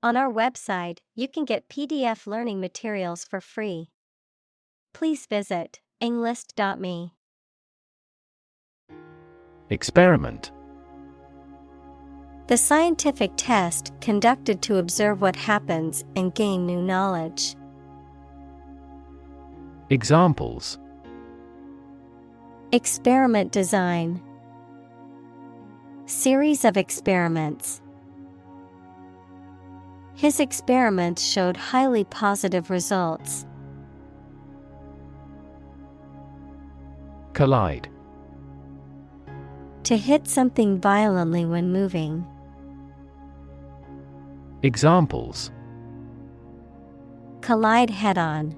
On our website, you can get PDF learning materials for free. Please visit englist.me. Experiment. The scientific test conducted to observe what happens and gain new knowledge. Examples. Experiment design. Series of experiments. His experiments showed highly positive results. Collide. To hit something violently when moving. Examples. Collide head-on.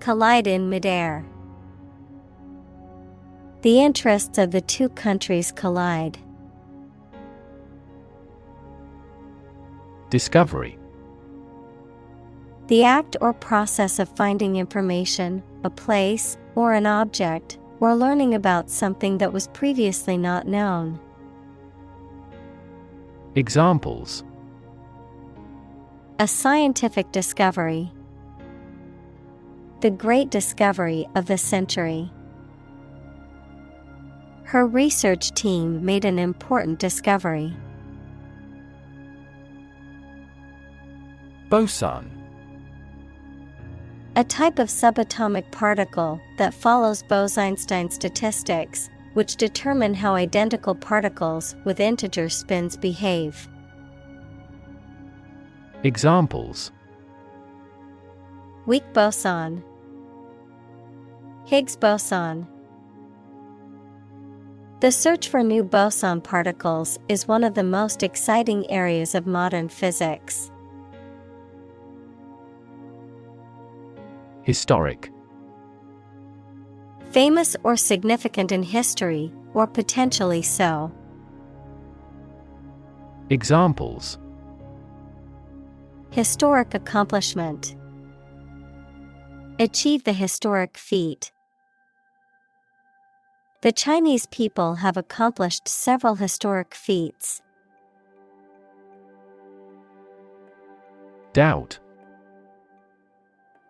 Collide in midair. The interests of the two countries collide. Discovery. The act or process of finding information, a place, or an object, or learning about something that was previously not known. Examples. A scientific discovery. The great discovery of the century. Her research team made an important discovery. Boson. A type of subatomic particle that follows Bose-Einstein statistics, which determine how identical particles with integer spins behave. Examples. Weak boson. Higgs boson. The search for new boson particles is one of the most exciting areas of modern physics. Historic. Famous or significant in history, or potentially so. Examples. Historic accomplishment. Achieve the historic feat. The Chinese people have accomplished several historic feats. Doubt.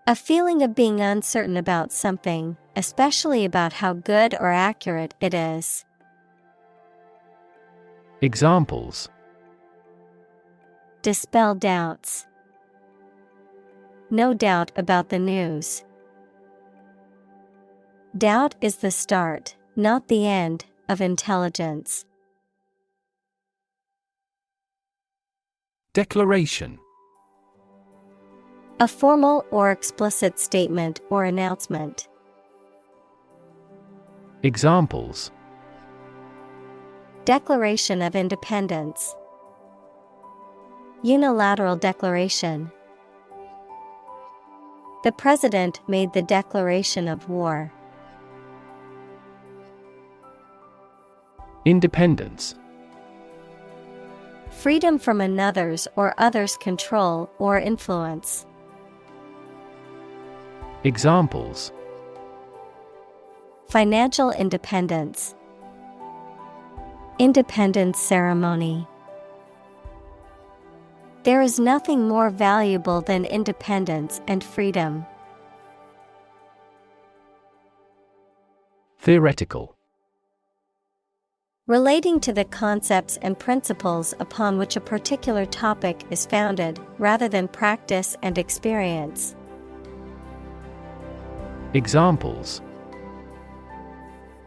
A feeling of being uncertain about something, especially about how good or accurate it is. Examples. Dispel doubts. No doubt about the news. Doubt is the start, not the end, of intelligence. Declaration. A formal or explicit statement or announcement. Examples. Declaration of Independence. Unilateral declaration. The President made the declaration of war. Independence. Freedom from another's or others' control or influence. Examples. Financial independence. Independence ceremony. There is nothing more valuable than independence and freedom. Theoretical. Relating to the concepts and principles upon which a particular topic is founded, rather than practice and experience. Examples.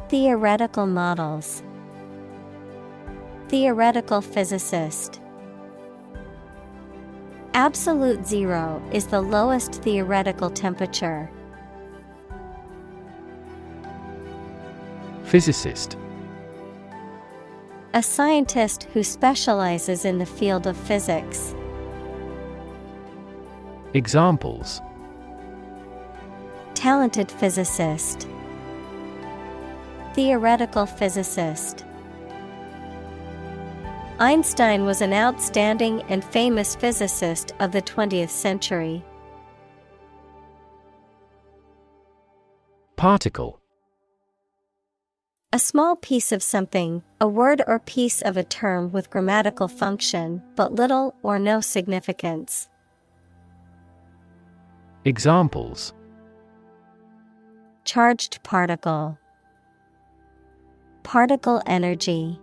Theoretical models. Theoretical physicist. Absolute zero is the lowest theoretical temperature. Physicist. A scientist who specializes in the field of physics. Examples. Talented physicist. Theoretical physicist. Einstein was an outstanding and famous physicist of the 20th century. Particle. A small piece of something, a word or piece of a term with grammatical function, but little or no significance. Examples: Charged particle. Particle energy.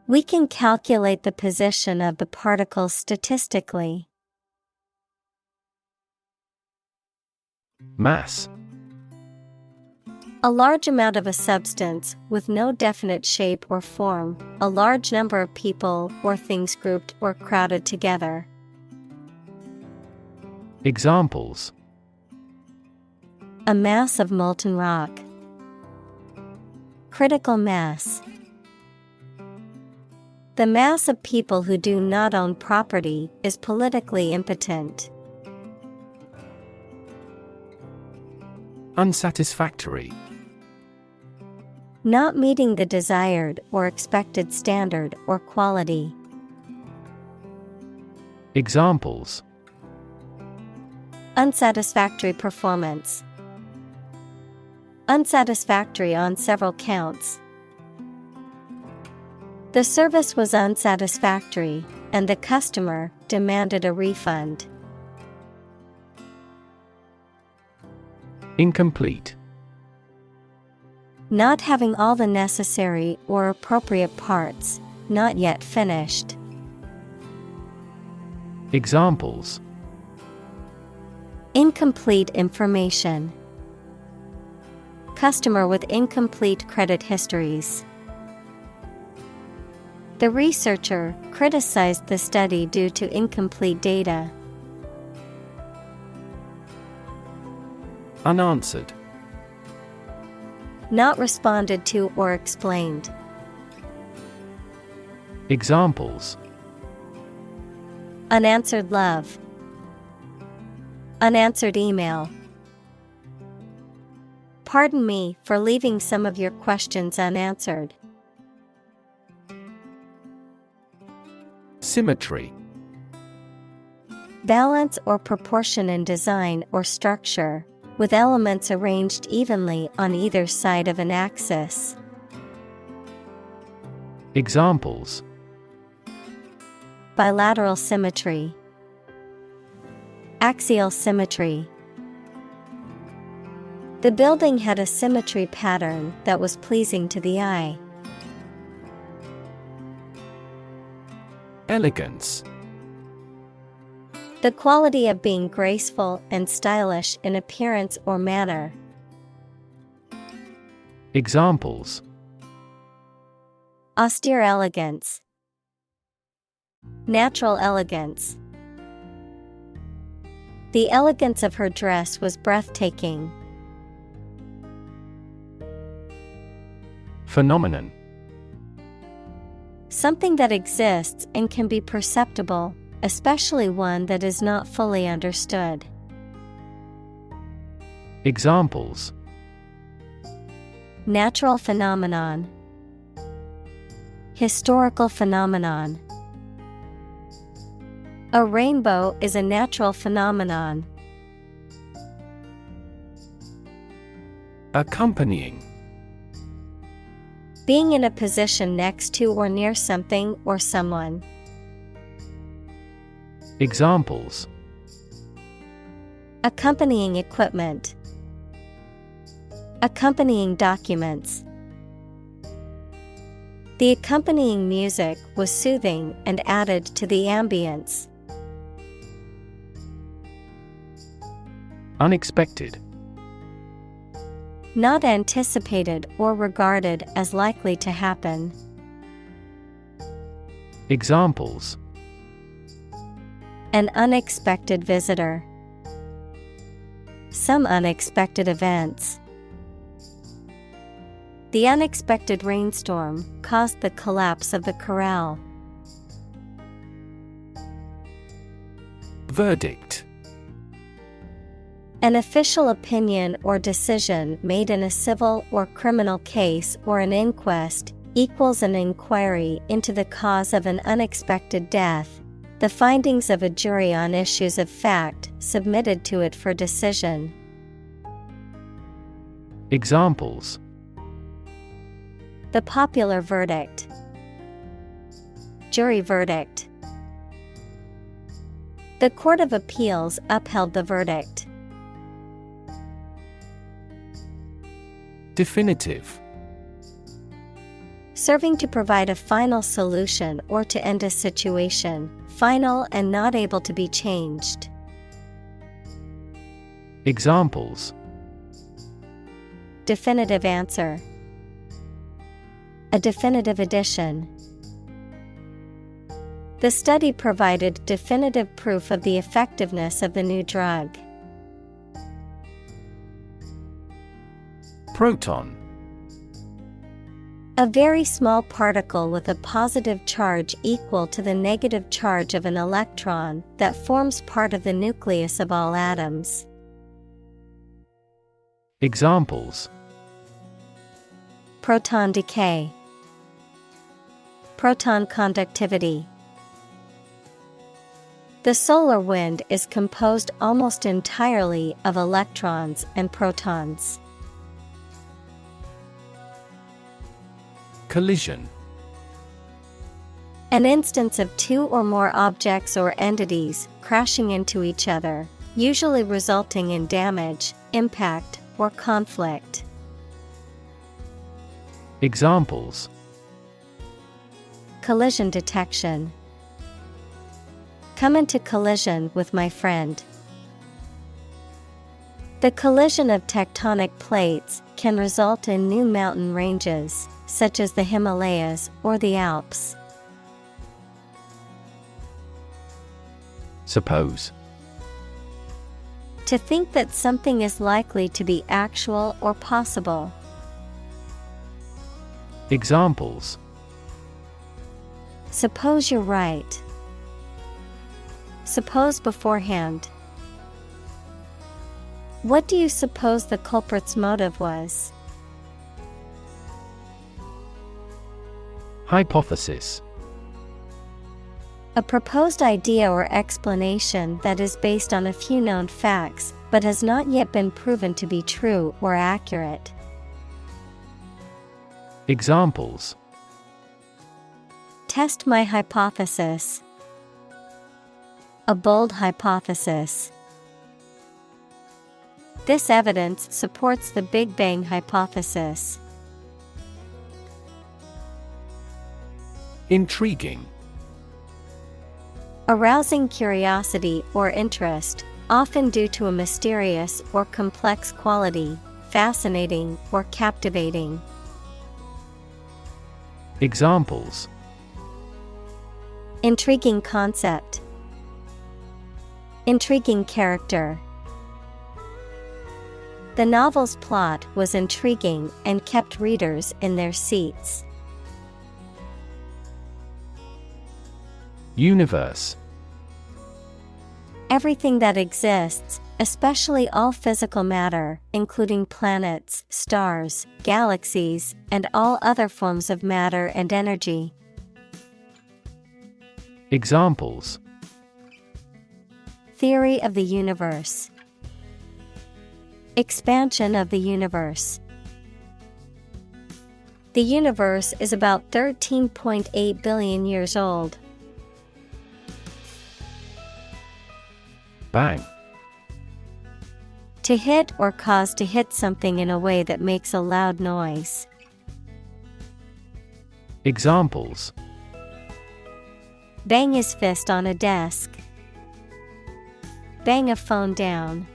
We can calculate the position of the particles statistically. Mass. A large amount of a substance with no definite shape or form, a large number of people or things grouped or crowded together. Examples: A mass of molten rock. Critical mass. The mass of people who do not own property is politically impotent. Unsatisfactory. Not meeting the desired or expected standard or quality. Examples: Unsatisfactory performance. Unsatisfactory on several counts. The service was unsatisfactory, and the customer demanded a refund. Incomplete. Not having all the necessary or appropriate parts, not yet finished. Examples: Incomplete information. Customer with incomplete credit histories. The researcher criticized the study due to incomplete data. Unanswered. Not responded to or explained. Examples: Unanswered love. Unanswered email. Pardon me for leaving some of your questions unanswered. Symmetry. Balance or proportion in design or structure, with elements arranged evenly on either side of an axis. Examples: Bilateral symmetry. Axial symmetry. The building had a symmetry pattern that was pleasing to the eye. Elegance. The quality of being graceful and stylish in appearance or manner. Examples: Austere elegance. Natural elegance. The elegance of her dress was breathtaking. Phenomenon. Something that exists and can be perceptible, especially one that is not fully understood. Examples: Natural phenomenon. Historical phenomenon. A rainbow is a natural phenomenon. Accompanying. Being in a position next to or near something or someone. Examples: Accompanying equipment. Accompanying documents. The accompanying music was soothing and added to the ambience. Unexpected. Not anticipated or regarded as likely to happen. Examples: An unexpected visitor. Some unexpected events. The unexpected rainstorm caused the collapse of the corral. Verdict. An official opinion or decision made in a civil or criminal case or an inquest equals an inquiry into the cause of an unexpected death, the findings of a jury on issues of fact submitted to it for decision. Examples: The popular verdict. Jury verdict. The Court of Appeals upheld the verdict. Definitive. Serving to provide a final solution or to end a situation, final and not able to be changed. Examples. Definitive answer. A definitive addition. The study provided definitive proof of the effectiveness of the new drug. Proton. A very small particle with a positive charge equal to the negative charge of an electron that forms part of the nucleus of all atoms. Examples. Proton decay. Proton conductivity. The solar wind is composed almost entirely of electrons and protons. Collision. An instance of two or more objects or entities crashing into each other, usually resulting in damage, impact, or conflict. Examples. Collision detection. Come into collision with my friend. The collision of tectonic plates can result in new mountain ranges, such as the Himalayas or the Alps. Suppose. To think that something is likely to be actual or possible. Examples. Suppose you're right. Suppose beforehand. What do you suppose the culprit's motive was? Hypothesis. A proposed idea or explanation that is based on a few known facts, but has not yet been proven to be true or accurate. Examples. Test my hypothesis. A bold hypothesis. This evidence supports the Big Bang hypothesis. Intriguing. Arousing curiosity or interest, often due to a mysterious or complex quality, fascinating or captivating. Examples. Intriguing concept. Intriguing character. The novel's plot was intriguing and kept readers in their seats. Universe. Everything that exists, especially all physical matter, including planets, stars, galaxies, and all other forms of matter and energy. Examples. Theory of the universe. Expansion of the universe. The universe is about 13.8 billion years old. Bang. To hit or cause to hit something in a way that makes a loud noise. Examples. Bang his fist on a desk. Bang a phone down.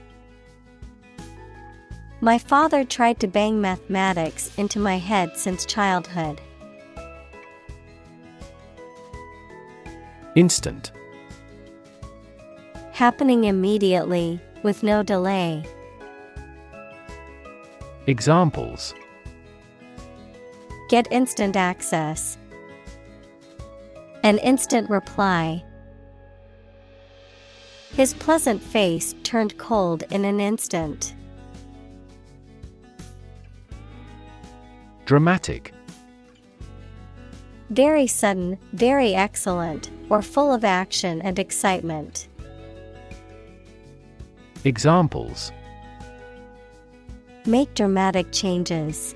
My father tried to bang mathematics into my head since childhood. Instant. Happening immediately, with no delay. Examples. Get instant access. An instant reply. His pleasant face turned cold in an instant. Dramatic. Very sudden, very excellent, or full of action and excitement. Examples. Make dramatic changes.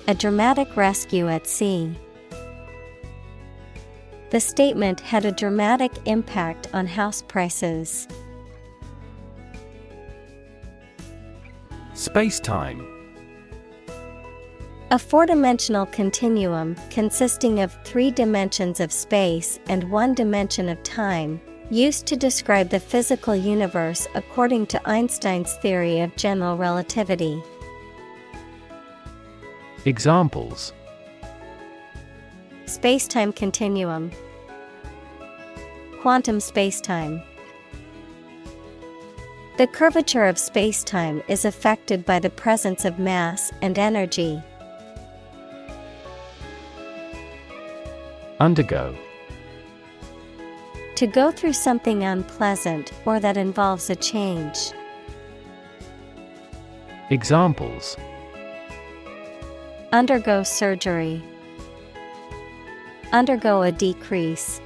a dramatic rescue at sea. The statement had a dramatic impact on house prices. Space-time. A four-dimensional continuum consisting of 3 dimensions of space and 1 dimension of time, used to describe the physical universe according to Einstein's theory of general relativity. Examples: Spacetime continuum, quantum spacetime. The curvature of spacetime is affected by the presence of mass and energy. Undergo. To go through something unpleasant or that involves a change. Examples: Undergo surgery. Undergo a decrease.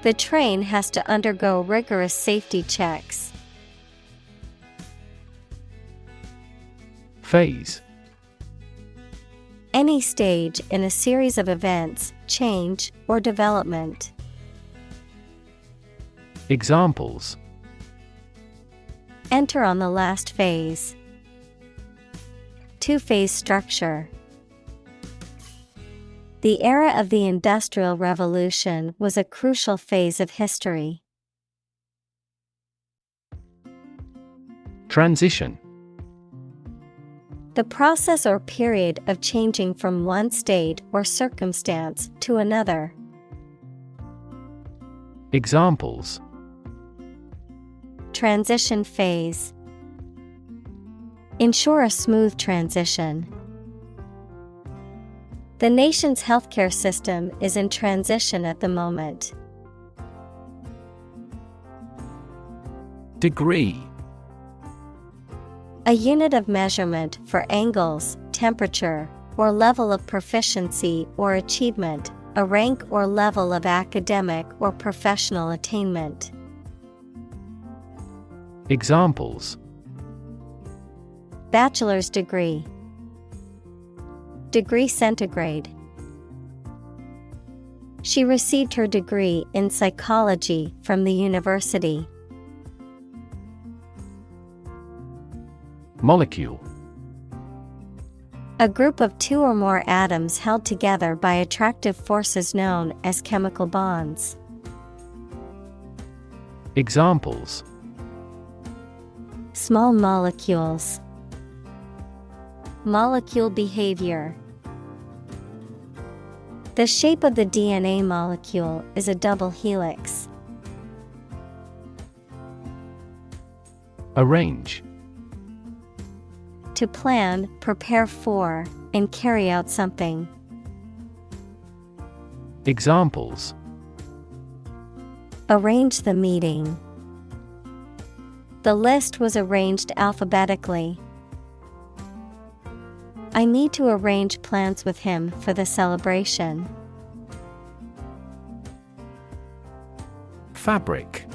The train has to undergo rigorous safety checks. Phase. Any stage in a series of events, change, or development. Examples: Enter on the last phase. Two-phase structure. The era of the Industrial Revolution was a crucial phase of history. Transition. The process or period of changing from one state or circumstance to another. Examples: Transition phase. Ensure a smooth transition. The nation's healthcare system is in transition at the moment. Degree. A unit of measurement for angles, temperature, or level of proficiency or achievement, a rank or level of academic or professional attainment. Examples: Bachelor's degree. Degree centigrade. She received her degree in psychology from the university. Molecule. A group of 2 or more atoms held together by attractive forces known as chemical bonds. Examples: Small molecules. Molecule behavior. The shape of the DNA molecule is a double helix. Arrange. To plan, prepare for, and carry out something. Examples: Arrange the meeting. The list was arranged alphabetically. I need to arrange plans with him for the celebration. Fabric.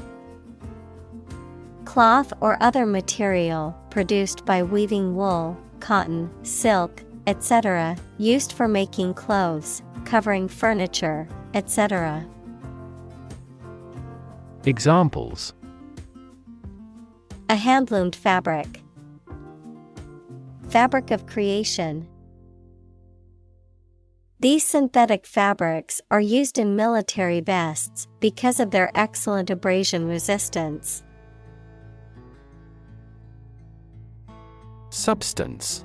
Cloth or other material produced by weaving wool, cotton, silk, etc., used for making clothes, covering furniture, etc. Examples: A hand-loomed fabric. Fabric of creation. These synthetic fabrics are used in military vests because of their excellent abrasion resistance. Substance.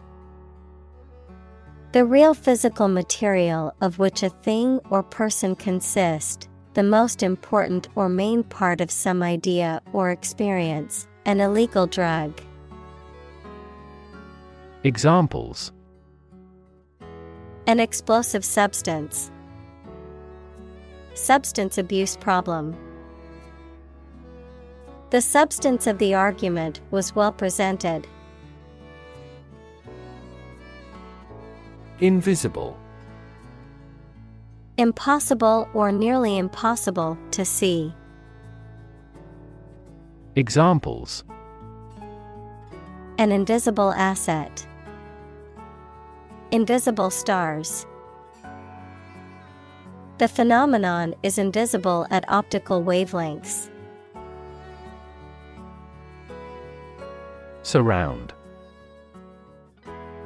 The real physical material of which a thing or person consists, the most important or main part of some idea or experience, an illegal drug. Examples: An explosive substance. Substance abuse problem. The substance of the argument was well presented. Invisible. Impossible or nearly impossible to see. Examples: An invisible asset. Invisible stars. The phenomenon is invisible at optical wavelengths. Surround.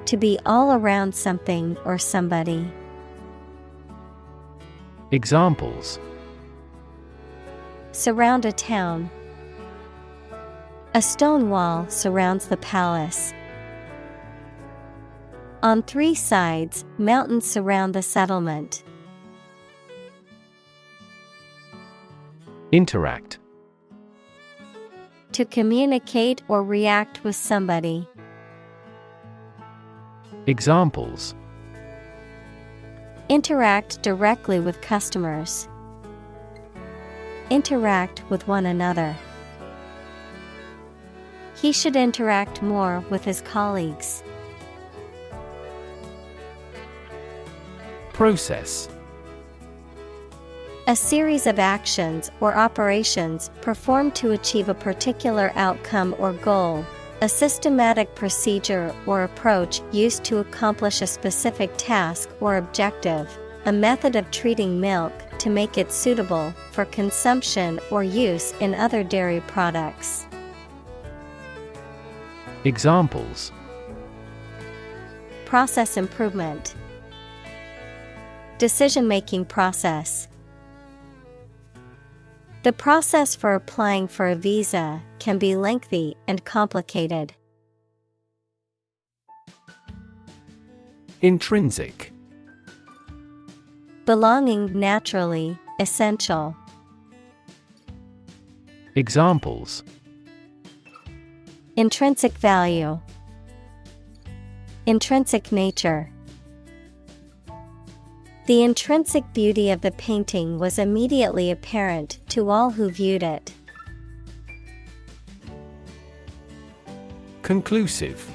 To be all around something or somebody. Examples: surround a town. A stone wall surrounds the palace. On 3 sides, mountains surround the settlement. Interact. To communicate or react with somebody. Examples: interact directly with customers. Interact with one another. He should interact more with his colleagues. Process. A series of actions or operations performed to achieve a particular outcome or goal. A systematic procedure or approach used to accomplish a specific task or objective. A method of treating milk to make it suitable for consumption or use in other dairy products. Examples: process improvement. Decision-making process. The process for applying for a visa can be lengthy and complicated. Intrinsic. Belonging naturally, essential. Examples: intrinsic value. Intrinsic nature. The intrinsic beauty of the painting was immediately apparent to all who viewed it. Conclusive.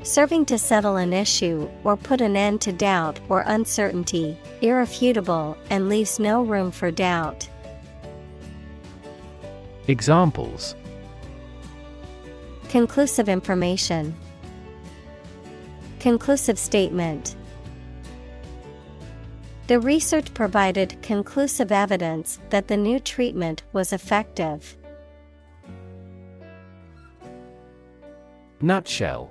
Serving to settle an issue or put an end to doubt or uncertainty, irrefutable and leaves no room for doubt. Examples: conclusive information. Conclusive statement. The research provided conclusive evidence that the new treatment was effective. Nutshell.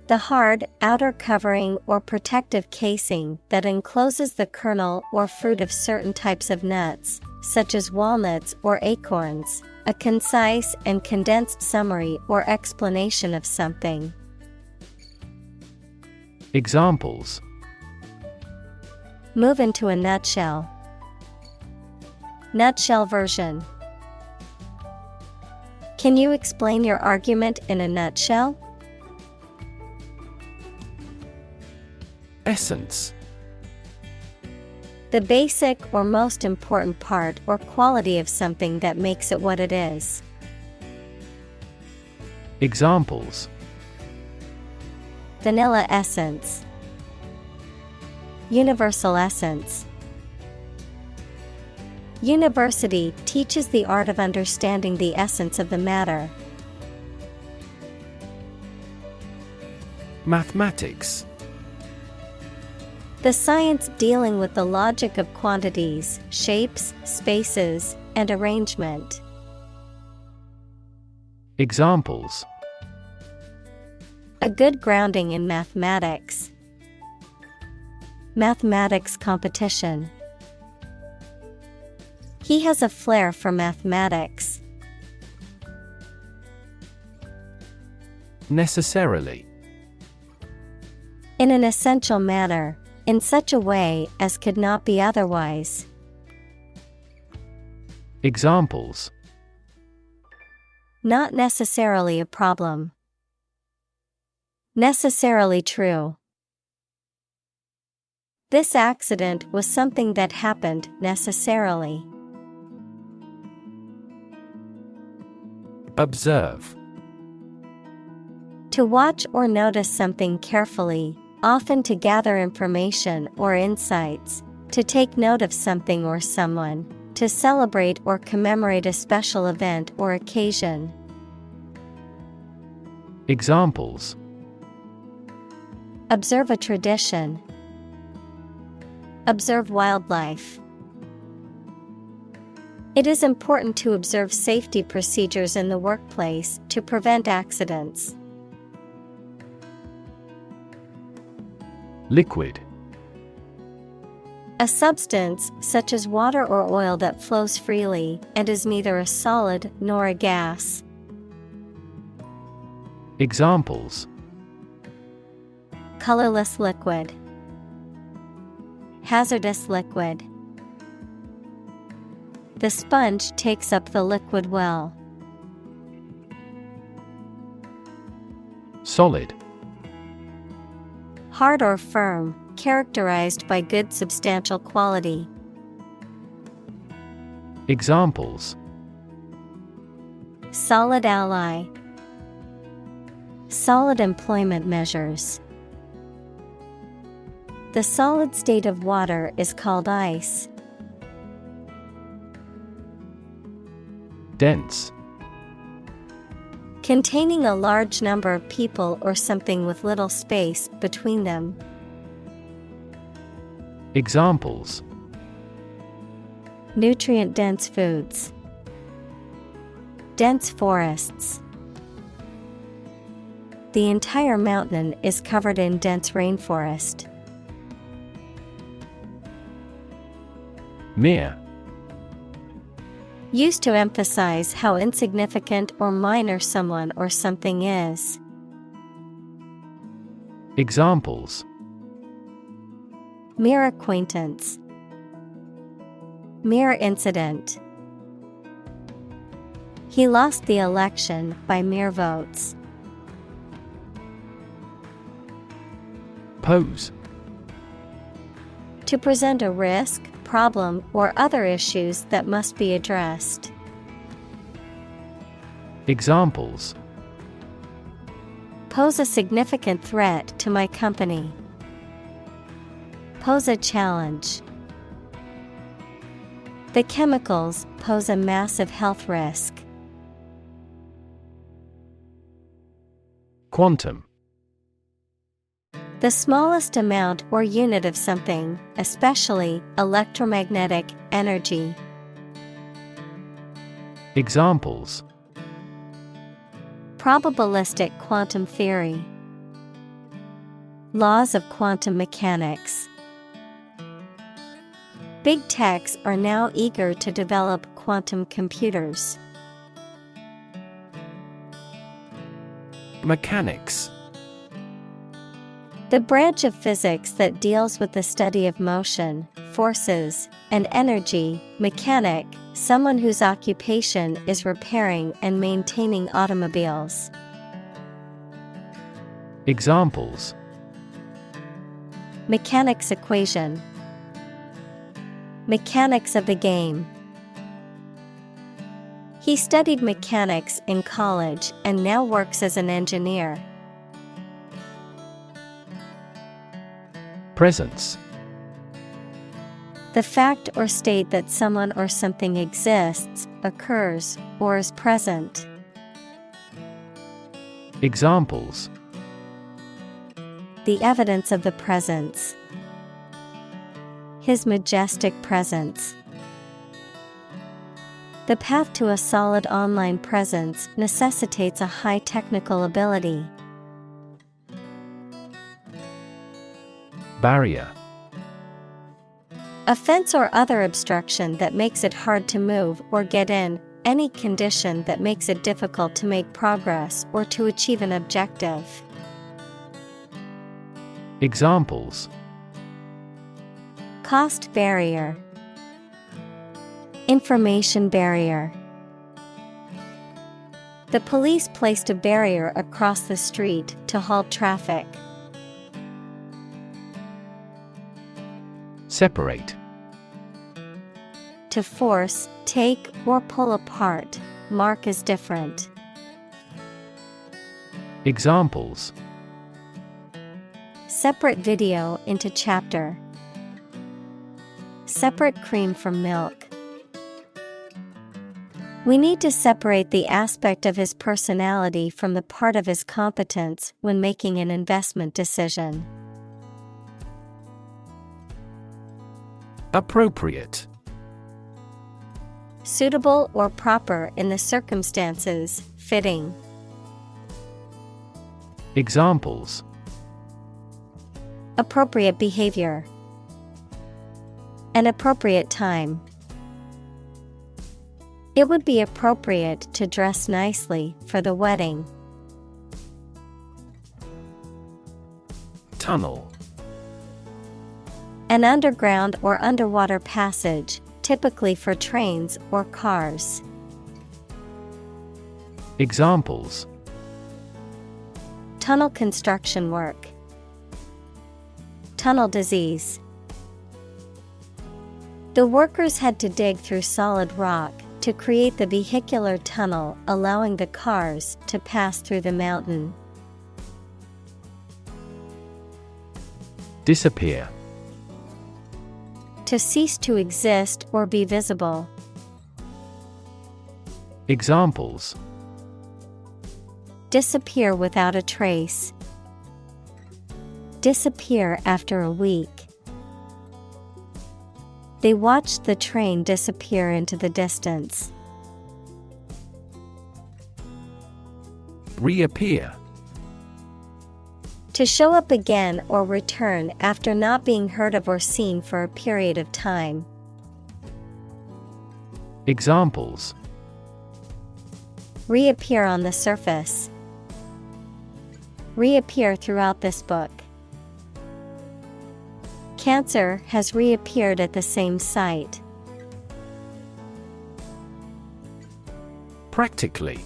The hard, outer covering or protective casing that encloses the kernel or fruit of certain types of nuts, such as walnuts or acorns. A concise and condensed summary or explanation of something. Examples: move into a nutshell. Nutshell version. Can you explain your argument in a nutshell? Essence. The basic or most important part or quality of something that makes it what it is. Examples: vanilla essence. Universal essence. University teaches the art of understanding the essence of the matter. Mathematics. The science dealing with the logic of quantities, shapes, spaces, and arrangement. Examples: a good grounding in mathematics. Mathematics competition. He has a flair for mathematics. Necessarily. In an essential manner, in such a way as could not be otherwise. Examples: not necessarily a problem. Necessarily true. This accident was something that happened necessarily. Observe. To watch or notice something carefully, often to gather information or insights, to take note of something or someone, to celebrate or commemorate a special event or occasion. Examples: Observe a tradition. Observe wildlife. It is important to observe safety procedures in the workplace to prevent accidents. Liquid. A substance, such as water or oil, that flows freely and is neither a solid nor a gas. Examples: Colorless liquid. Hazardous liquid. The sponge takes up the liquid well. Solid. Hard or firm, characterized by good substantial quality. Examples: Solid ally. Solid employment measures. The solid state of water is called ice. Dense. Containing a large number of people or something with little space between them. Examples: Nutrient-dense foods. Dense forests. The entire mountain is covered in dense rainforest. Mere. Used to emphasize how insignificant or minor someone or something is. Examples: Mere acquaintance. Mere incident. He lost the election by mere votes. Pose. To present a risk, problem, or other issues that must be addressed. Examples: Pose a significant threat to my company. Pose a challenge. The chemicals pose a massive health risk. Quantum. The smallest amount or unit of something, especially electromagnetic energy. Examples: Probabilistic quantum theory. Laws of quantum mechanics. Big techs are now eager to develop quantum computers. Mechanics. The branch of physics that deals with the study of motion, forces, and energy. Mechanic, someone whose occupation is repairing and maintaining automobiles. Examples: Mechanics equation. Mechanics of the game. He studied mechanics in college and now works as an engineer. Presence. The fact or state that someone or something exists, occurs, or is present. Examples: The evidence of the presence. His majestic presence. The path to a solid online presence necessitates a high technical ability. Barrier. A fence or other obstruction that makes it hard to move or get in, any condition that makes it difficult to make progress or to achieve an objective. Examples: Cost barrier. Information barrier. The police placed a barrier across the street to halt traffic. Separate. To force, take, or pull apart, mark as different. Examples: Separate video into chapter. Separate cream from milk. We need to separate the aspect of his personality from the part of his competence when making an investment decision. Appropriate. Suitable or proper in the circumstances, fitting. Examples: Appropriate behavior. An appropriate time. It would be appropriate to dress nicely for the wedding. Tunnel. An underground or underwater passage, typically for trains or cars. Examples: Tunnel construction work. Tunnel disease. The workers had to dig through solid rock to create the vehicular tunnel allowing the cars to pass through the mountain. Disappear. To cease to exist or be visible. Examples: Disappear without a trace. Disappear after a week. They watched the train disappear into the distance. Reappear. To show up again or return after not being heard of or seen for a period of time. Examples: Reappear on the surface. Reappear throughout this book. Cancer has reappeared at the same site. Practically.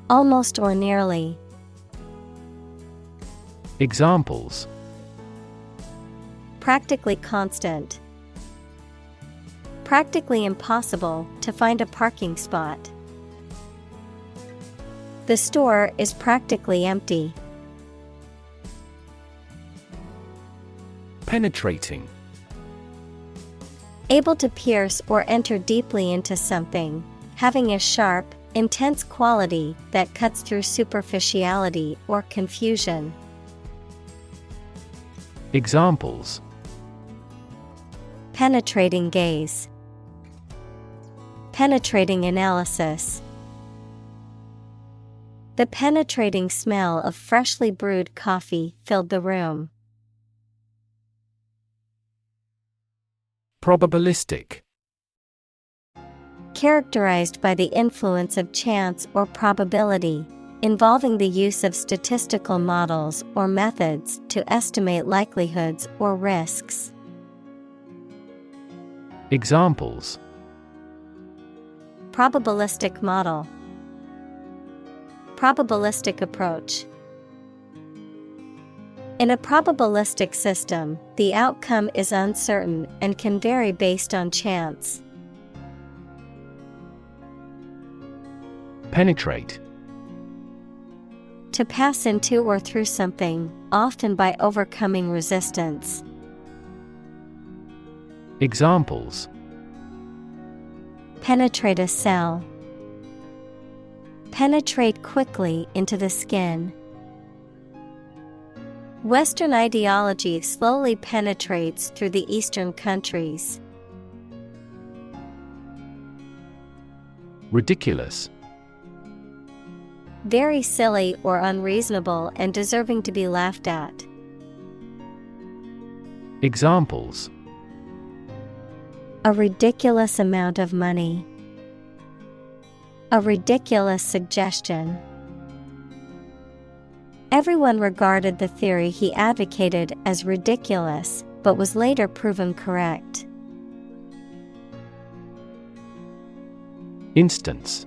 Almost or nearly. Examples: Practically constant. Practically impossible to find a parking spot. The store is practically empty. Penetrating. Able to pierce or enter deeply into something, having a sharp, intense quality that cuts through superficiality or confusion. Examples: Penetrating gaze. Penetrating analysis. The penetrating smell of freshly brewed coffee filled the room. Probabilistic. Characterized by the influence of chance or probability, involving the use of statistical models or methods to estimate likelihoods or risks. Examples: Probabilistic model. Probabilistic approach. In a probabilistic system, the outcome is uncertain and can vary based on chance. Penetrate. To pass into or through something, often by overcoming resistance. Examples: Penetrate a cell. Penetrate quickly into the skin. Western ideology slowly penetrates through the Eastern countries. Ridiculous. Very silly or unreasonable and deserving to be laughed at. Examples: A ridiculous amount of money. A ridiculous suggestion. Everyone regarded the theory he advocated as ridiculous, but was later proven correct. Instance.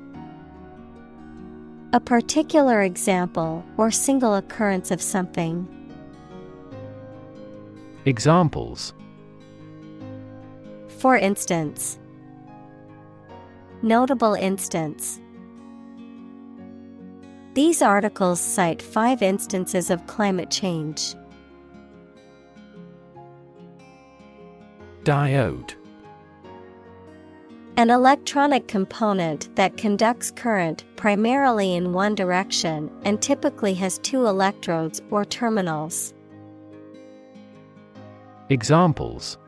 A particular example or single occurrence of something. Examples: For instance. Notable instance. These articles cite 5 instances of climate change. Diode. An electronic component that conducts current primarily in one direction and typically has two electrodes or terminals. Examples: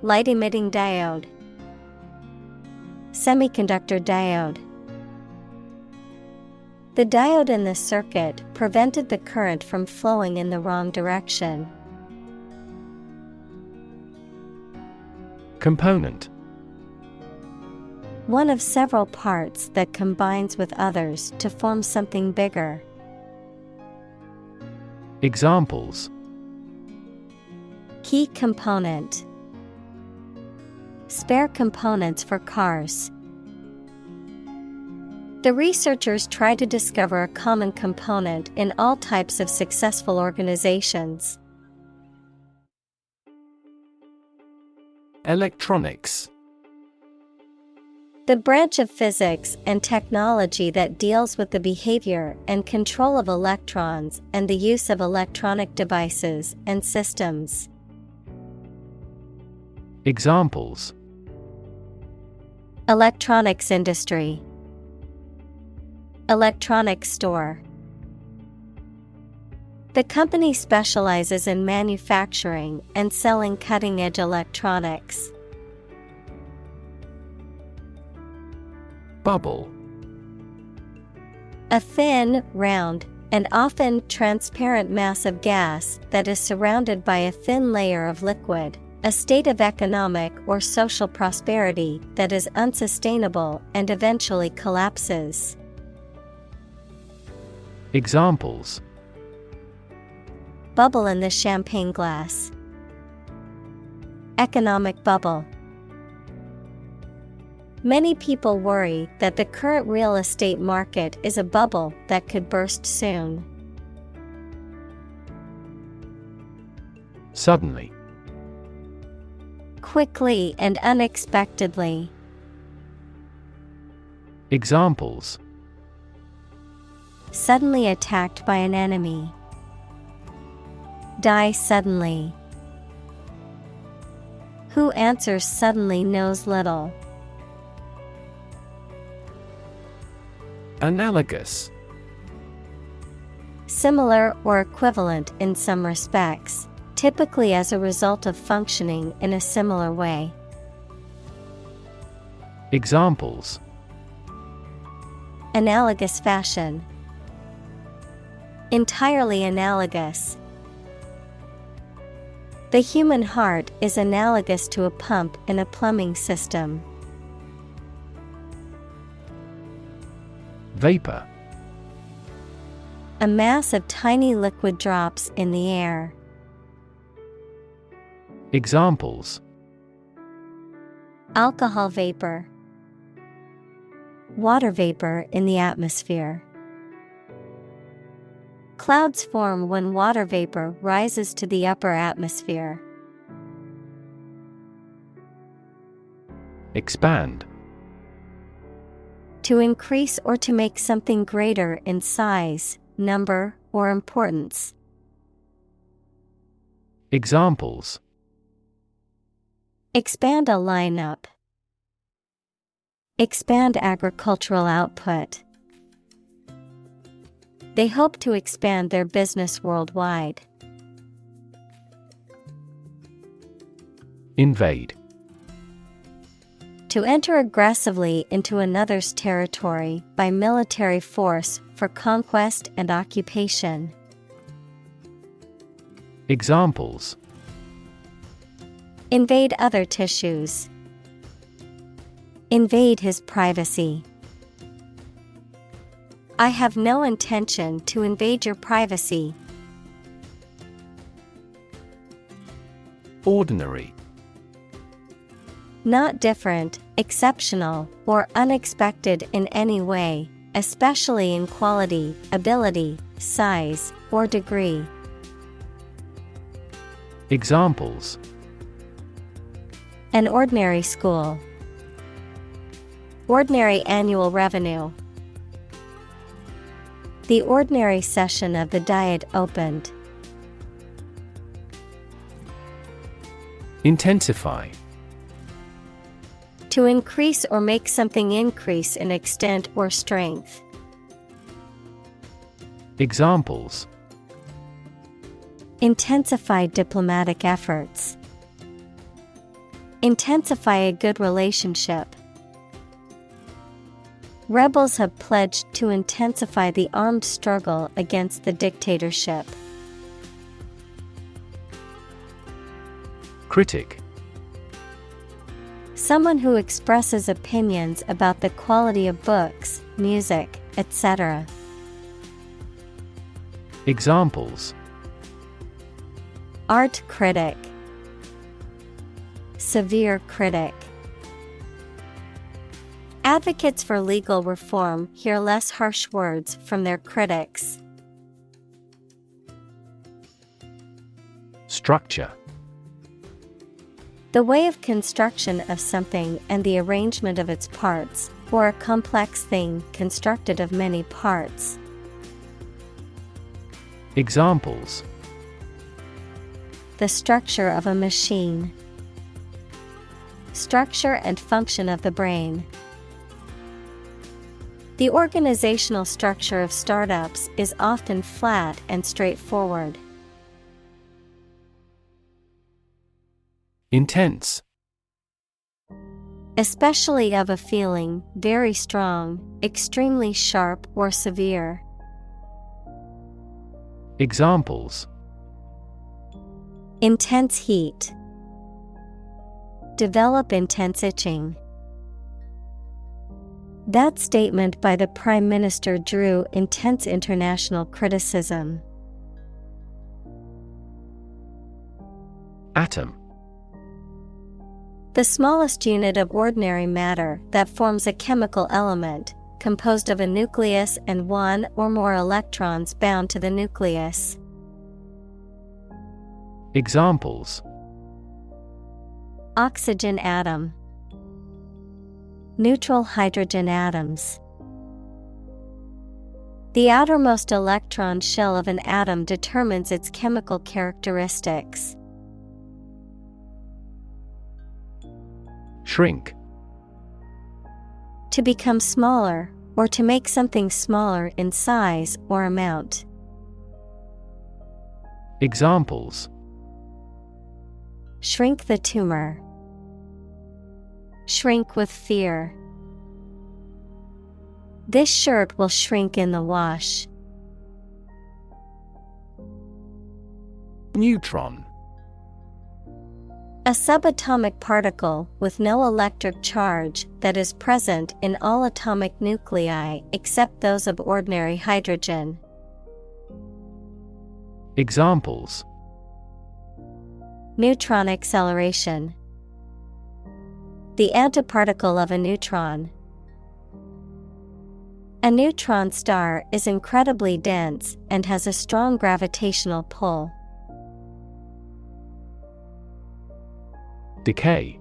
Light-emitting diode, semiconductor diode. The diode in the circuit prevented the current from flowing in the wrong direction. Component: one of several parts that combines with others to form something bigger. Examples: key component, spare components for cars. The researchers try to discover a common component in all types of successful organizations. Electronics: the branch of physics and technology that deals with the behavior and control of electrons and the use of electronic devices and systems. Examples: electronics industry, electronics store. The company specializes in manufacturing and selling cutting-edge electronics. Bubble: a thin, round, and often transparent mass of gas that is surrounded by a thin layer of liquid, a state of economic or social prosperity that is unsustainable and eventually collapses. Examples: bubble in the champagne glass, economic bubble. Many people worry that the current real estate market is a bubble that could burst soon. Suddenly: quickly and unexpectedly. Examples: suddenly attacked by an enemy, die suddenly. Who answers suddenly knows little. Analogous: similar or equivalent in some respects, typically as a result of functioning in a similar way. Examples: analogous fashion, entirely analogous. The human heart is analogous to a pump in a plumbing system. Vapor: a mass of tiny liquid drops in the air. Examples: alcohol vapor, water vapor in the atmosphere. Clouds form when water vapor rises to the upper atmosphere. Expand: to increase or to make something greater in size, number, or importance. Examples: expand a lineup, expand agricultural output. They hope to expand their business worldwide. Invade: to enter aggressively into another's territory by military force for conquest and occupation. Examples: invade other tissues, invade his privacy. I have no intention to invade your privacy. Ordinary: not different, exceptional, or unexpected in any way, especially in quality, ability, size, or degree. Examples: an ordinary school, ordinary annual revenue. The ordinary session of the Diet opened. Intensify: To increase or make something increase in extent or strength. Examples: Intensify diplomatic efforts. Intensify a good relationship. Rebels have pledged to intensify the armed struggle against the dictatorship. Critic: Someone who expresses opinions about the quality of books, music, etc. Examples: Art critic. Severe critic. Advocates for legal reform hear less harsh words from their critics. Structure: The way of construction of something and the arrangement of its parts, or a complex thing constructed of many parts. Examples: The structure of a machine. Structure and function of the brain. The organizational structure of startups is often flat and straightforward. Intense: Especially of a feeling, very strong, extremely sharp or severe. Examples: Intense heat. Develop intense itching. That statement by the Prime Minister drew intense international criticism. Atom: The smallest unit of ordinary matter that forms a chemical element, composed of a nucleus and one or more electrons bound to the nucleus. Examples: Oxygen atom. Neutral hydrogen atoms. The outermost electron shell of an atom determines its chemical characteristics. Shrink: To become smaller, or to make something smaller in size or amount. Examples: Shrink the tumor. Shrink with fear. This shirt will shrink in the wash. Neutron: A subatomic particle with no electric charge that is present in all atomic nuclei except those of ordinary hydrogen. Examples: Neutron acceleration. The antiparticle of a neutron. A neutron star is incredibly dense and has a strong gravitational pull. Decay: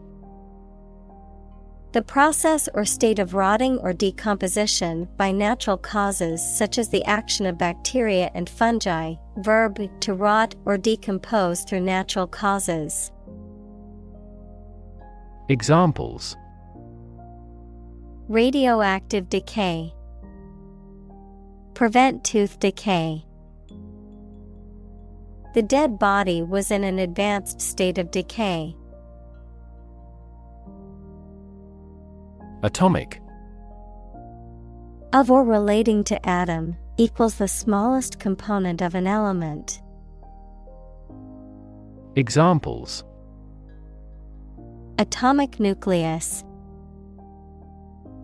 The process or state of rotting or decomposition by natural causes such as the action of bacteria and fungi. Verb, to rot or decompose through natural causes. Examples: Radioactive decay. Prevent tooth decay. The dead body was in an advanced state of decay. Atomic: Of or relating to atom, equals the smallest component of an element. Examples: Atomic nucleus.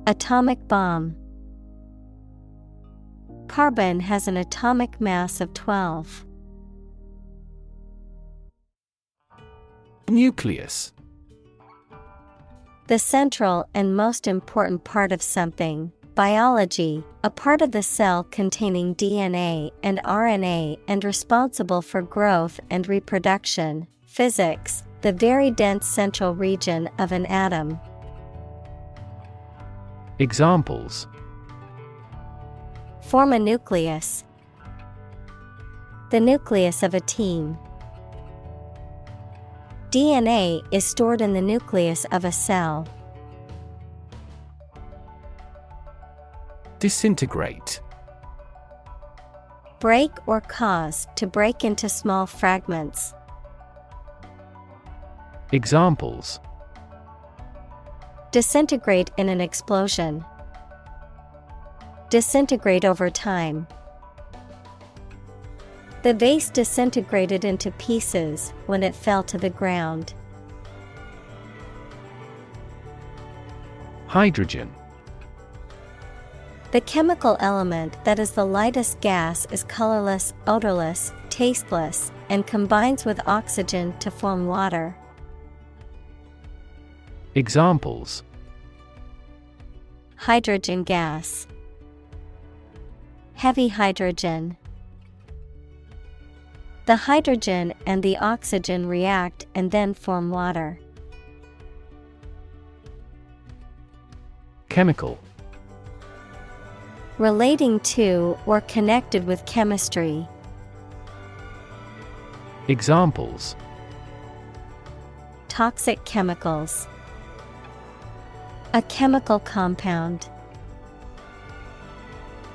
Atomic bomb. Carbon has an atomic mass of 12. Nucleus: The central and most important part of something. Biology, a part of the cell containing DNA and RNA and responsible for growth and reproduction. Physics, the very dense central region of an atom. Examples: Form a nucleus. The nucleus of a team. DNA is stored in the nucleus of a cell. Disintegrate. Break or cause to break into small fragments. Examples: Disintegrate in an explosion. Disintegrate over time. The vase disintegrated into pieces when it fell to the ground. Hydrogen. The chemical element that is the lightest gas is colorless, odorless, tasteless, and combines with oxygen to form water. Examples: Hydrogen gas. Heavy hydrogen. The hydrogen and the oxygen react and then form water. Chemical. Relating to or connected with chemistry. Examples: Toxic chemicals. A chemical compound.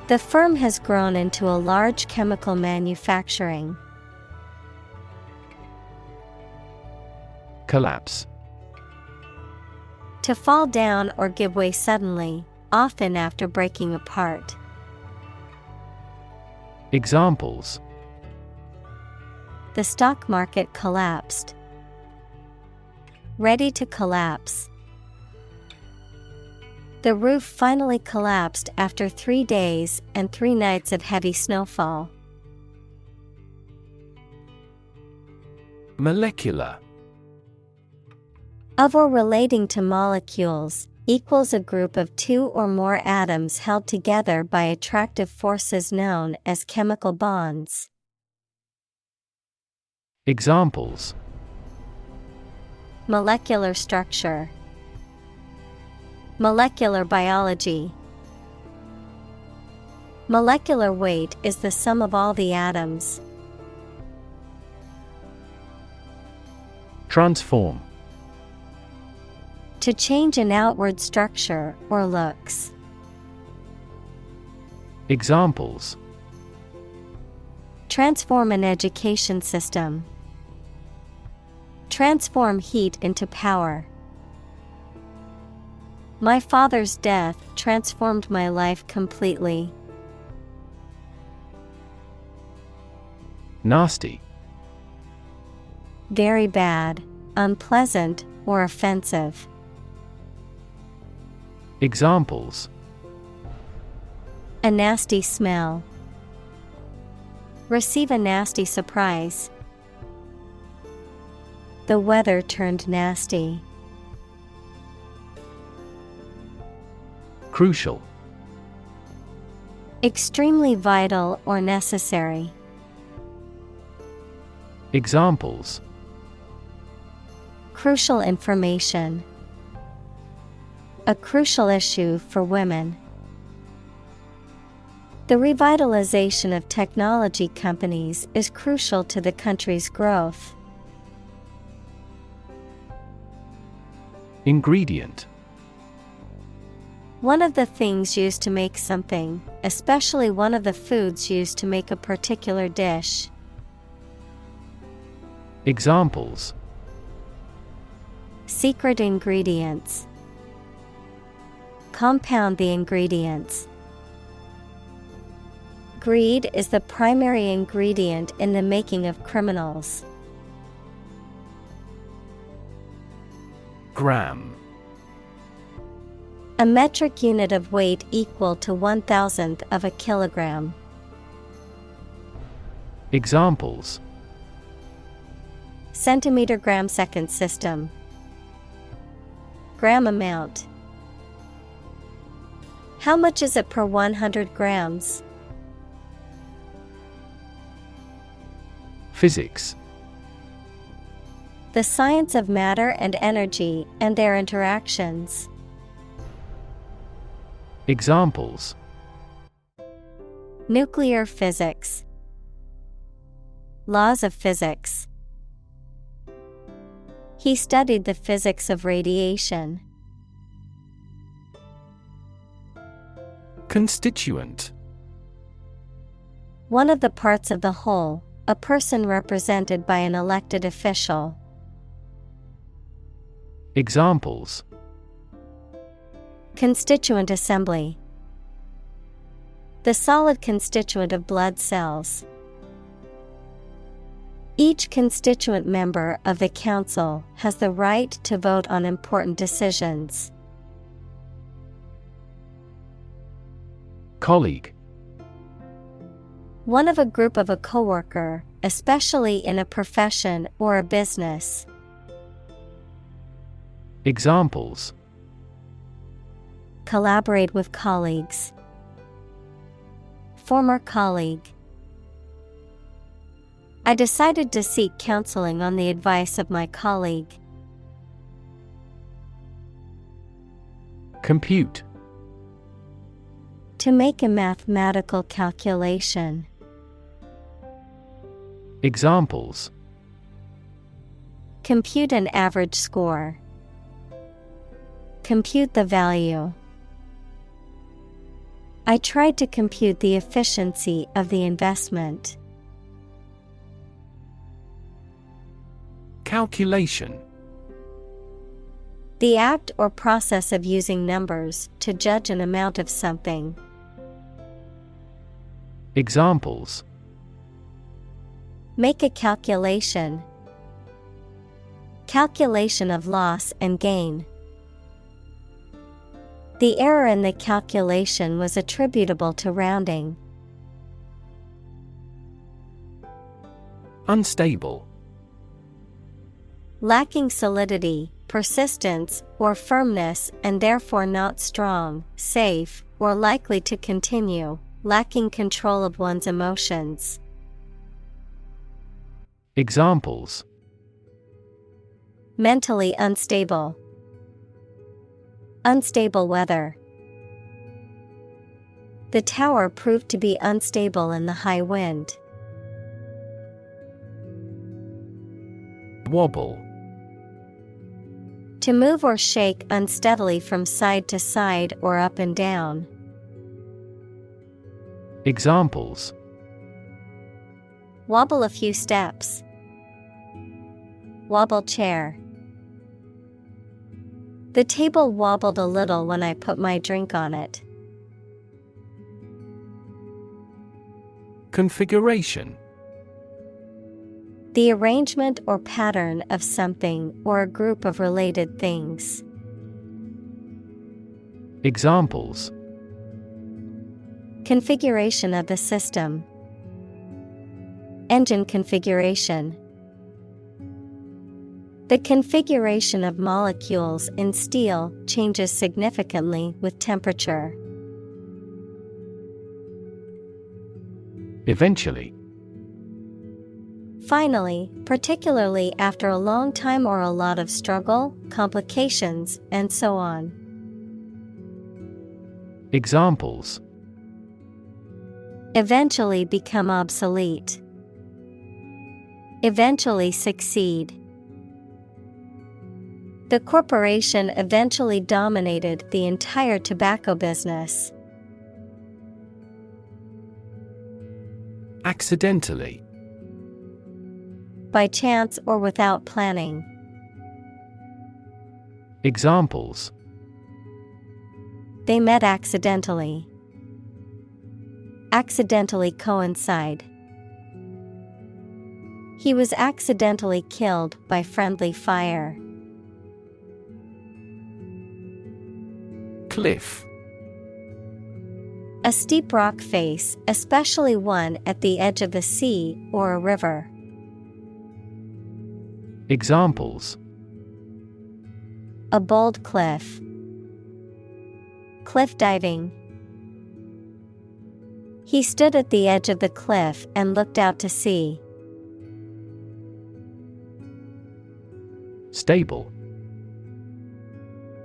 The firm has grown into a large chemical manufacturing. Collapse. To fall down or give way suddenly, often after breaking apart. Examples: The stock market collapsed. Ready to collapse. The roof finally collapsed after 3 days and 3 nights of heavy snowfall. Molecular. Of or relating to molecules, equals a group of 2 or more atoms held together by attractive forces known as chemical bonds. Examples: Molecular structure. Molecular biology. Molecular weight is the sum of all the atoms. Transform. To change an outward structure or looks. Examples: Transform an education system. Transform heat into power. My father's death transformed my life completely. Nasty. Very bad, unpleasant, or offensive. Examples: A nasty smell. Receive a nasty surprise. The weather turned nasty. Crucial. Extremely vital or necessary. Examples: Crucial information. A crucial issue for women. The revitalization of technology companies is crucial to the country's growth. Ingredient. One of the things used to make something, especially one of the foods used to make a particular dish. Examples: Secret ingredients. Compound the ingredients. Greed is the primary ingredient in the making of criminals. Gram. A metric unit of weight equal to 1/1000th of a kilogram. Examples: Centimeter gram second system. Gram amount. How much is it per 100 grams? Physics. The science of matter and energy and their interactions. Examples: Nuclear physics. Laws of physics. He studied the physics of radiation. Constituent. One of the parts of the whole, a person represented by an elected official. Examples: Constituent assembly. The solid constituent of blood cells. Each constituent member of the council has the right to vote on important decisions. Colleague. One of a group of a coworker, especially in a profession or a business. Examples: Collaborate with colleagues. Former colleague. I decided to seek counseling on the advice of my colleague. Compute. To make a mathematical calculation. Examples: Compute an average score. Compute the value. I tried to compute the efficiency of the investment. Calculation. The act or process of using numbers to judge an amount of something. Examples: Make a calculation. Calculation of loss and gain. The error in the calculation was attributable to rounding. Unstable. Lacking solidity, persistence, or firmness and therefore not strong, safe, or likely to continue, lacking control of one's emotions. Examples: Mentally unstable. Unstable weather. The tower proved to be unstable in the high wind. Wobble. To move or shake unsteadily from side to side or up and down. Examples: Wobble a few steps. Wobble chair. The table wobbled a little when I put my drink on it. Configuration. The arrangement or pattern of something or a group of related things. Examples: Configuration of the system. Engine configuration. The configuration of molecules in steel changes significantly with temperature. Eventually. Finally, particularly after a long time or a lot of struggle, complications, and so on. Examples: Eventually become obsolete. Eventually succeed. The corporation eventually dominated the entire tobacco business. Accidentally. By chance or without planning. Examples: They met accidentally. Accidentally coincide. He was accidentally killed by friendly fire. Cliff. A steep rock face, especially one at the edge of the sea or a river. Examples: A bold cliff. Cliff diving. He stood at the edge of the cliff and looked out to sea. Stable.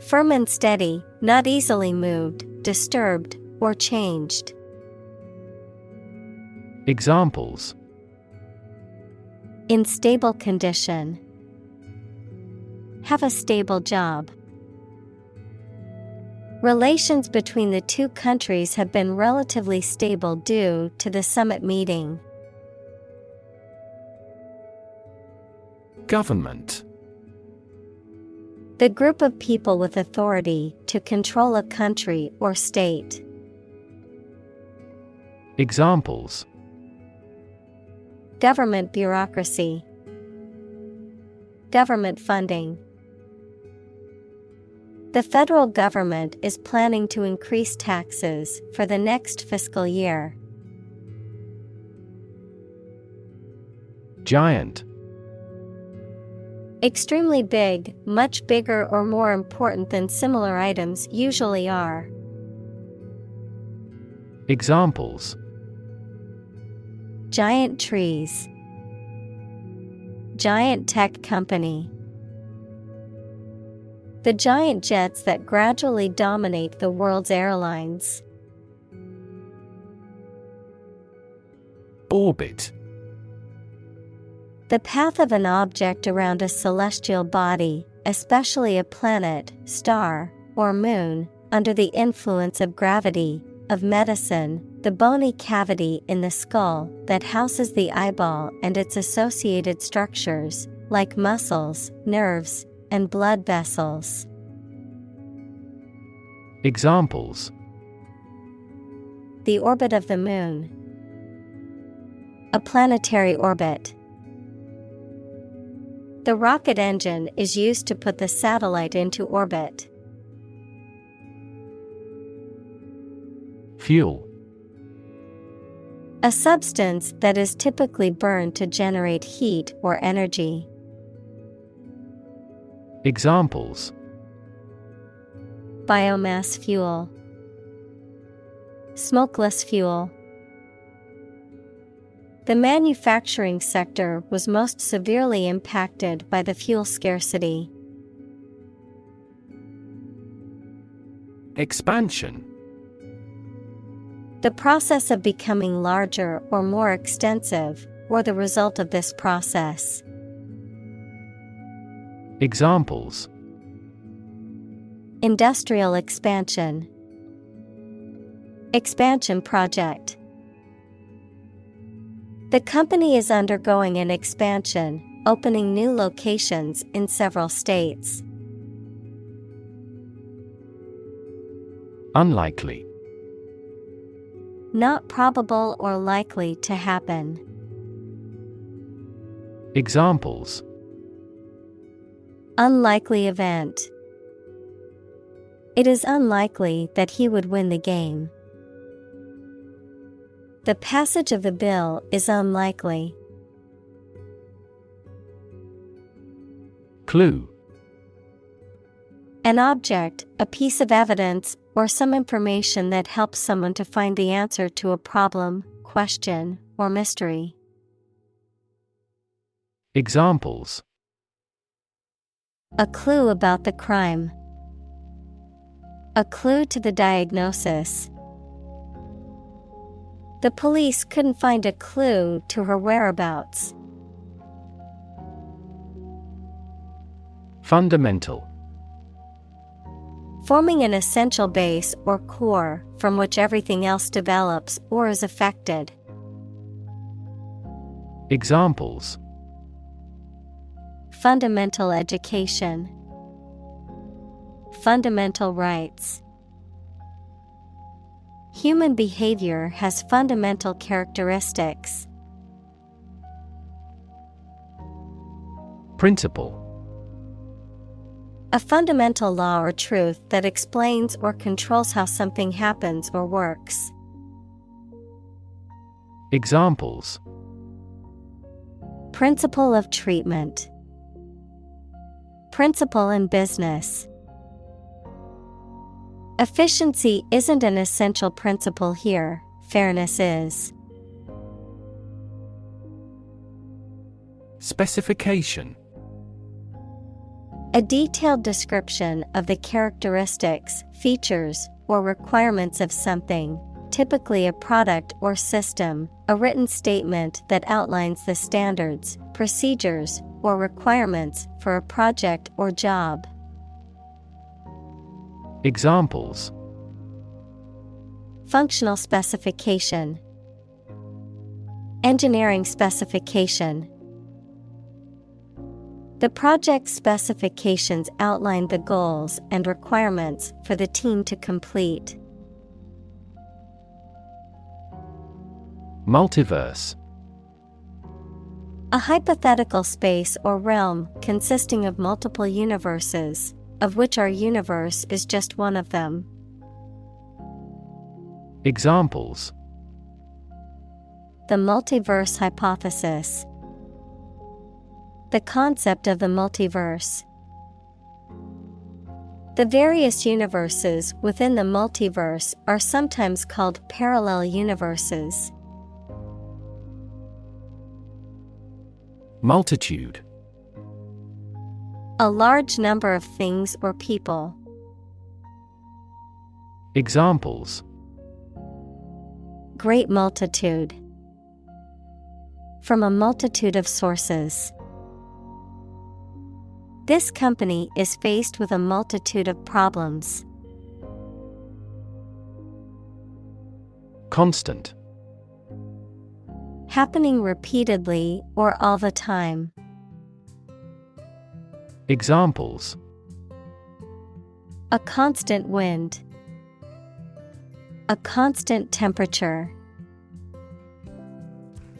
Firm and steady, not easily moved, disturbed, or changed. Examples: In stable condition. Have a stable job. Relations between the two countries have been relatively stable due to the summit meeting. Government. The group of people with authority to control a country or state. Examples: Government bureaucracy. Government funding. The federal government is planning to increase taxes for the next fiscal year. Giant. Extremely big, much bigger or more important than similar items usually are. Examples: Giant trees. Giant tech company. The giant jets that gradually dominate the world's airlines. Orbit. The path of an object around a celestial body, especially a planet, star, or moon, under the influence of gravity. Of medicine, the bony cavity in the skull that houses the eyeball and its associated structures, like muscles, nerves, and blood vessels. Examples: The orbit of the moon. A planetary orbit. The rocket engine is used to put the satellite into orbit. Fuel. A substance that is typically burned to generate heat or energy. Examples: Biomass fuel. Smokeless fuel. The manufacturing sector was most severely impacted by the fuel scarcity. Expansion. The process of becoming larger or more extensive, or the result of this process. Examples: Industrial expansion. Expansion project. The company is undergoing an expansion, opening new locations in several states. Unlikely. Not probable or likely to happen. Examples: Unlikely event. It is unlikely that he would win the game. The passage of the bill is unlikely. Clue. An object, a piece of evidence, or some information that helps someone to find the answer to a problem, question, or mystery. Examples: A clue about the crime. A clue to the diagnosis. The police couldn't find a clue to her whereabouts. Fundamental. Forming an essential base or core from which everything else develops or is affected. Examples: Fundamental education. Fundamental rights. Human behavior has fundamental characteristics. Principle. A fundamental law or truth that explains or controls how something happens or works. Examples: Principle of treatment. Principle in business. Efficiency isn't an essential principle here, fairness is. Specification. A detailed description of the characteristics, features, or requirements of something, typically a product or system, a written statement that outlines the standards, procedures, or requirements for a project or job. Examples: Functional specification. Engineering specification. The project specifications outlined the goals and requirements for the team to complete. Multiverse. A hypothetical space or realm consisting of multiple universes, of which our universe is just one of them. Examples: The multiverse hypothesis. The concept of the multiverse. The various universes within the multiverse are sometimes called parallel universes. Multitude. A large number of things or people. Examples: Great multitude. From a multitude of sources. This company is faced with a multitude of problems. Constant. Happening repeatedly or all the time. Examples: A constant wind. A constant temperature.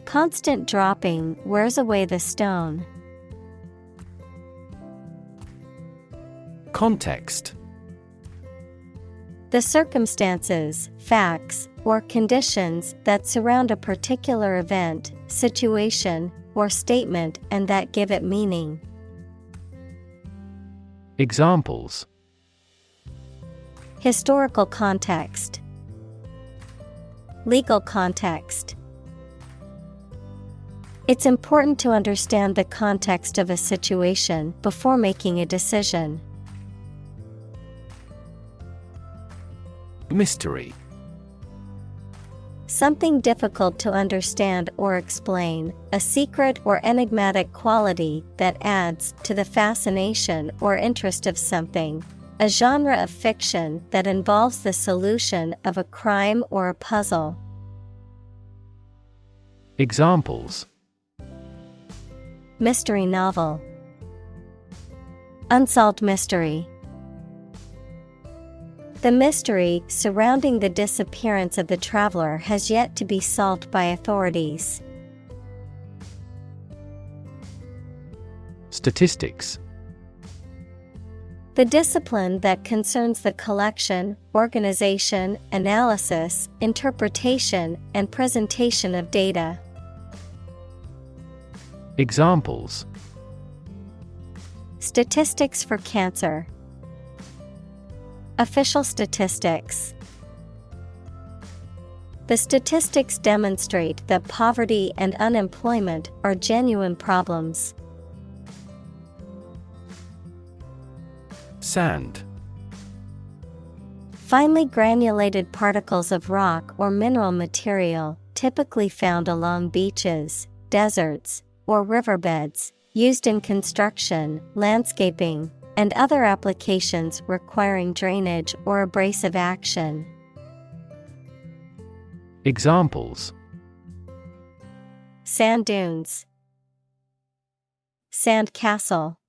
Constant dropping wears away the stone. Context. The circumstances, facts, or conditions that surround a particular event, situation, or statement and that give it meaning. Examples: Historical context. Legal context. It's important to understand the context of a situation before making a decision. Mystery. Something difficult to understand or explain, a secret or enigmatic quality that adds to the fascination or interest of something. A genre of fiction that involves the solution of a crime or a puzzle. Examples: Mystery novel. Unsolved mystery. The mystery surrounding the disappearance of the traveler has yet to be solved by authorities. Statistics. The discipline that concerns the collection, organization, analysis, interpretation, and presentation of data. Examples: Statistics for cancer. Official statistics. The statistics demonstrate that poverty and unemployment are genuine problems. Sand. Finely granulated particles of rock or mineral material, typically found along beaches, deserts, or riverbeds, used in construction, landscaping, and other applications requiring drainage or abrasive action. Examples: Sand dunes. Sand castle.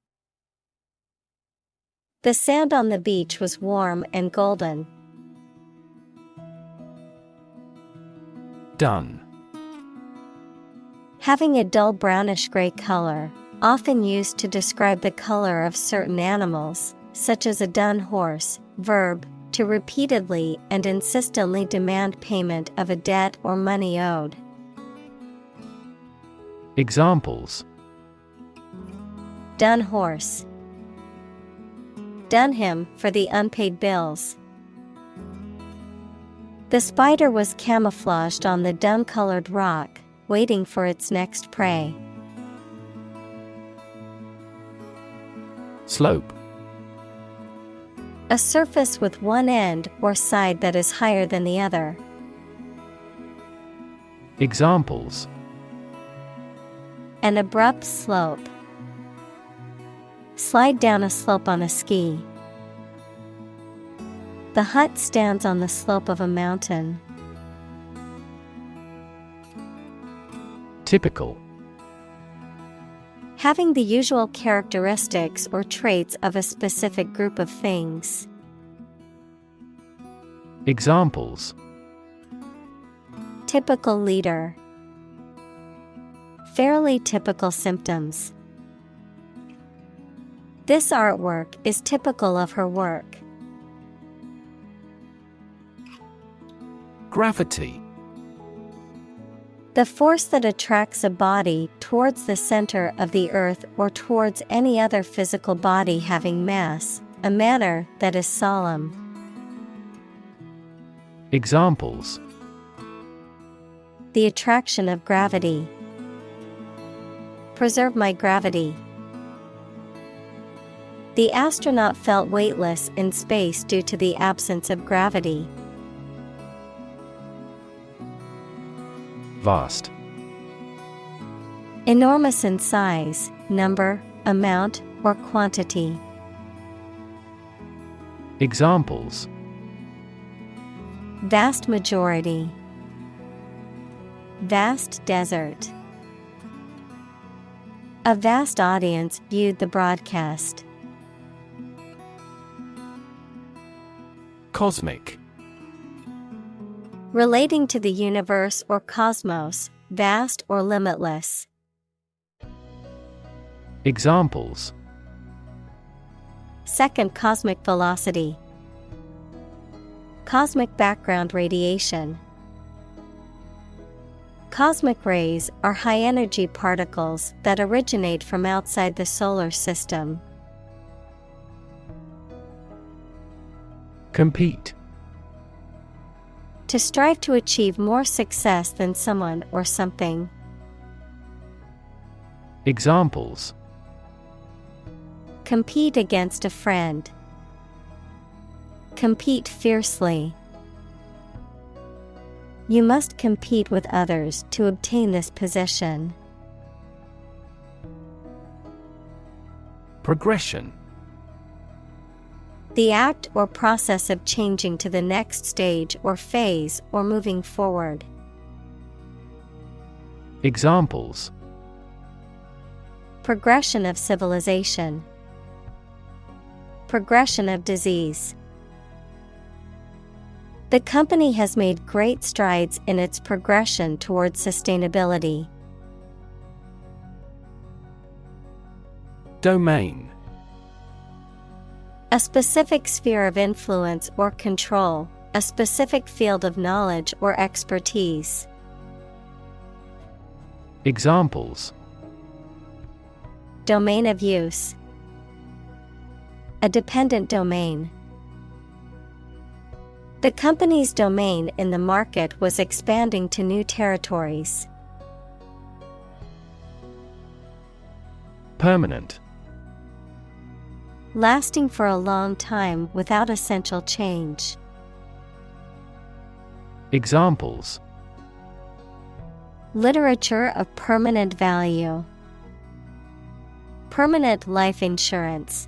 The sand on the beach was warm and golden. Dun. Having a dull brownish-gray color, often used to describe the color of certain animals, such as a dun horse. Verb, to repeatedly and insistently demand payment of a debt or money owed. Examples: Dun horse. Dun him for the unpaid bills. The spider was camouflaged on the dun-colored rock, waiting for its next prey. Slope. A surface with one end or side that is higher than the other. Examples: An abrupt slope. Slide down a slope on a ski. The hut stands on the slope of a mountain. Typical. Having the usual characteristics or traits of a specific group of things. Examples. Typical leader. Fairly typical symptoms. This artwork is typical of her work. Gravity. The force that attracts a body towards the center of the earth or towards any other physical body having mass, a manner that is solemn. Examples. The attraction of gravity. Preserve my gravity. The astronaut felt weightless in space due to the absence of gravity. Vast. Enormous in size, number, amount, or quantity. Examples. Vast majority. Vast desert. A vast audience viewed the broadcast. Cosmic. Relating to the universe or cosmos, vast or limitless. Examples. Second cosmic velocity. Cosmic background radiation. Cosmic rays are high-energy particles that originate from outside the solar system. Compete. To strive to achieve more success than someone or something. Examples. Compete against a friend. Compete fiercely. You must compete with others to obtain this position. Progression. The act or process of changing to the next stage or phase or moving forward. Examples. Progression of civilization. Progression of disease. The company has made great strides in its progression towards sustainability. Domain. A specific sphere of influence or control, a specific field of knowledge or expertise. Examples. Domain of use. A dependent domain. The company's domain in the market was expanding to new territories. Permanent. Lasting for a long time without essential change. Examples. Literature of permanent value. Permanent life insurance.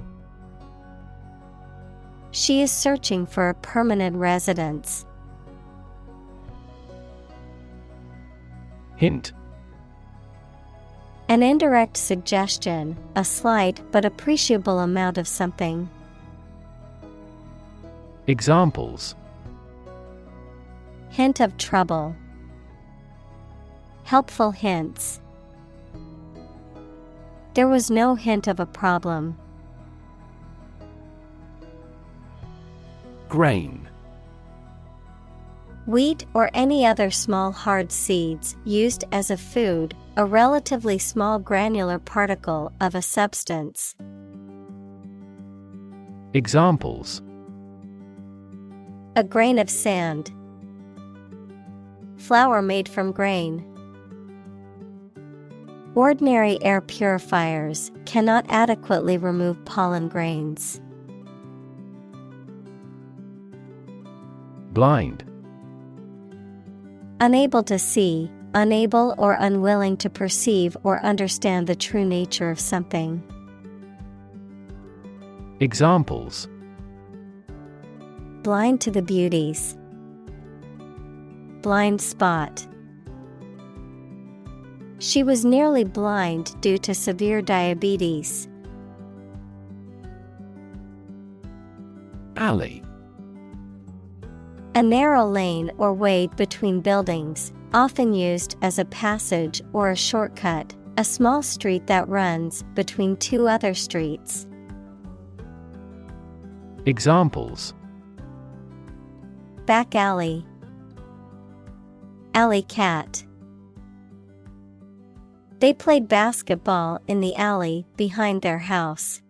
She is searching for a permanent residence. Hint. An indirect suggestion, a slight but appreciable amount of something. Examples. Hint of trouble. Helpful hints. There was no hint of a problem. Grain. Wheat or any other small hard seeds used as a food, a relatively small granular particle of a substance. Examples. A grain of sand. Flour made from grain. Ordinary air purifiers cannot adequately remove pollen grains. Blind. Unable to see, unable or unwilling to perceive or understand the true nature of something. Examples. Blind to the beauties. Blind spot. She was nearly blind due to severe diabetes. Alley. A narrow lane or way between buildings, often used as a passage or a shortcut, a small street that runs between two other streets. Examples: Back alley, alley cat. They played basketball in the alley behind their house.